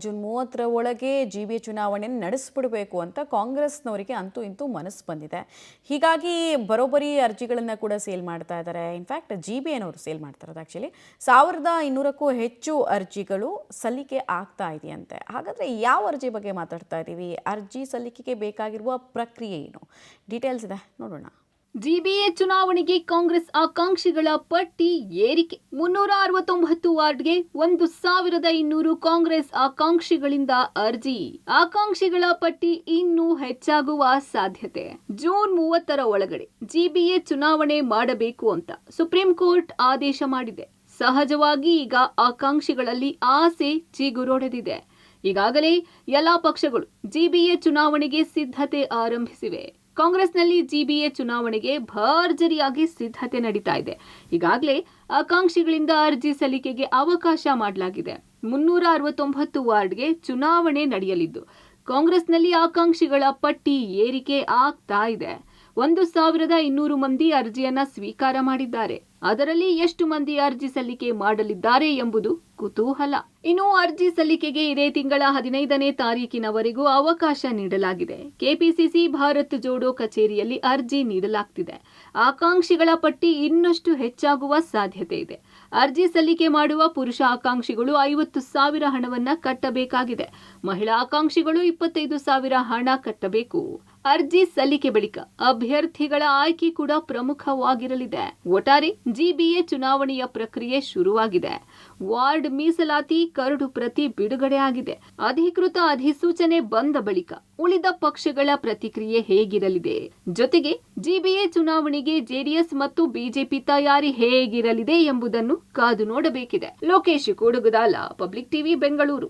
June 30ರ ಒಳಗೆ GBA ಚುನಾವಣೆಯನ್ನು ನಡೆಸಿಬಿಡಬೇಕು ಅಂತ ಕಾಂಗ್ರೆಸ್ನವರಿಗೆ ಅಂತೂ ಇಂತೂ ಮನಸ್ಸು ಬಂದಿದೆ. ಹೀಗಾಗಿ ಬರೋಬ್ಬರಿ ಅರ್ಜಿಗಳನ್ನು ಕೂಡ ಸೇಲ್ ಮಾಡ್ತಾ ಇದ್ದಾರೆ. ಇನ್ಫ್ಯಾಕ್ಟ್ ಜಿಬಿಎನವರು ಸೇಲ್ ಮಾಡ್ತಾ ಇರೋದು ಆ್ಯಕ್ಚುಲಿ 1200ಕ್ಕೂ ಹೆಚ್ಚು ಅರ್ಜಿಗಳು ಸಲ್ಲಿಕೆ ಆಗ್ತಾ ಇದೆಯಂತೆ. ಹಾಗಾದರೆ ಯಾವ ಅರ್ಜಿ ಬಗ್ಗೆ ಮಾತಾಡ್ತಾ ಇದ್ದೀವಿ? ಅರ್ಜಿ ಸಲ್ಲಿಕೆಗೆ ಬೇಕಾಗಿರುವ ಪ್ರಕ್ರಿಯೆ ಏನು? ಡೀಟೇಲ್ಸ್ ಇದೆ, ನೋಡೋಣ. ಜಿಬಿಎ ಚುನಾವಣೆಗೆ ಕಾಂಗ್ರೆಸ್ ಆಕಾಂಕ್ಷಿಗಳ ಪಟ್ಟಿ ಏರಿಕೆ. 369 ವಾರ್ಡ್ಗೆ 1200 ಕಾಂಗ್ರೆಸ್ ಆಕಾಂಕ್ಷಿಗಳಿಂದ ಅರ್ಜಿ. ಆಕಾಂಕ್ಷಿಗಳ ಪಟ್ಟಿ ಇನ್ನೂ ಹೆಚ್ಚಾಗುವ ಸಾಧ್ಯತೆ. ಜೂನ್ 30ರ ಒಳಗಡೆ ಜಿಬಿಎ ಚುನಾವಣೆ ಮಾಡಬೇಕು ಅಂತ ಸುಪ್ರೀಂ ಕೋರ್ಟ್ ಆದೇಶ ಮಾಡಿದೆ. ಸಹಜವಾಗಿ ಈಗ ಆಕಾಂಕ್ಷಿಗಳಲ್ಲಿ ಆಸೆ ಚಿಗುರೊಡೆದಿದೆ. ಈಗಾಗಲೇ ಎಲ್ಲಾ ಪಕ್ಷಗಳು ಜಿಬಿಎ ಚುನಾವಣೆಗೆ ಸಿದ್ಧತೆ ಆರಂಭಿಸಿವೆ. ಕಾಂಗ್ರೆಸ್ನಲ್ಲಿ ಜಿಬಿಎ ಚುನಾವಣೆಗೆ ಭರ್ಜರಿಯಾಗಿ ಸಿದ್ಧತೆ ನಡೀತಾ ಇದೆ. ಈಗಾಗಲೇ ಆಕಾಂಕ್ಷಿಗಳಿಂದ ಅರ್ಜಿ ಸಲ್ಲಿಕೆಗೆ ಅವಕಾಶ ಮಾಡಲಾಗಿದೆ. 369 ವಾರ್ಡ್ಗೆ ಚುನಾವಣೆ ನಡೆಯಲಿದ್ದು ಕಾಂಗ್ರೆಸ್ನಲ್ಲಿ ಆಕಾಂಕ್ಷಿಗಳ ಪಟ್ಟಿ ಏರಿಕೆ ಆಗ್ತಾ ಇದೆ. 1200 ಮಂದಿ ಅರ್ಜಿಯನ್ನ ಸ್ವೀಕಾರ ಮಾಡಿದ್ದಾರೆ. ಅದರಲ್ಲಿ ಎಷ್ಟು ಮಂದಿ ಅರ್ಜಿ ಸಲ್ಲಿಕೆ ಮಾಡಲಿದ್ದಾರೆ ಎಂಬುದು ಕುತೂಹಲ. ಇನ್ನು ಅರ್ಜಿ ಸಲ್ಲಿಕೆಗೆ ಇದೇ ತಿಂಗಳ 15ನೇ ತಾರೀಕಿನವರೆಗೂ ಅವಕಾಶ ನೀಡಲಾಗಿದೆ. ಕೆಪಿಸಿಸಿ ಭಾರತ್ ಜೋಡೋ ಕಚೇರಿಯಲ್ಲಿ ಅರ್ಜಿ ನೀಡಲಾಗ್ತಿದೆ. ಆಕಾಂಕ್ಷಿಗಳ ಪಟ್ಟಿ ಇನ್ನಷ್ಟು ಹೆಚ್ಚಾಗುವ ಸಾಧ್ಯತೆ ಇದೆ. ಅರ್ಜಿ ಸಲ್ಲಿಕೆ ಮಾಡುವ ಪುರುಷ ಆಕಾಂಕ್ಷಿಗಳು 50,000 ಹಣವನ್ನ ಕಟ್ಟಬೇಕಾಗಿದೆ. ಮಹಿಳಾ ಆಕಾಂಕ್ಷಿಗಳು 25,000 ಹಣ ಕಟ್ಟಬೇಕು. ಅರ್ಜಿ ಸಲ್ಲಿಕೆ ಬಳಿಕ ಅಭ್ಯರ್ಥಿಗಳ ಆಯ್ಕೆ ಕೂಡ ಪ್ರಮುಖವಾಗಿರಲಿದೆ. ಒಟ್ಟಾರೆ ಜಿಬಿಎ ಚುನಾವಣೆಯ ಪ್ರಕ್ರಿಯೆ ಶುರುವಾಗಿದೆ. ವಾರ್ಡ್ ಮೀಸಲಾತಿ ಕರಡು ಪ್ರತಿ ಬಿಡುಗಡೆ ಆಗಿದೆ. ಅಧಿಕೃತ ಅಧಿಸೂಚನೆ ಬಂದ ಬಳಿಕ ಉಳಿದ ಪಕ್ಷಗಳ ಪ್ರತಿಕ್ರಿಯೆ ಹೇಗಿರಲಿದೆ, ಜೊತೆಗೆ ಜಿಬಿಎ ಚುನಾವಣೆಗೆ ಜೆಡಿಎಸ್ ಮತ್ತು ಬಿಜೆಪಿ ತಯಾರಿ ಹೇಗಿರಲಿದೆ ಎಂಬುದನ್ನು ಕಾದು ನೋಡಬೇಕಿದೆ. Lokesh Kudugudala, public TV, Bengaluru.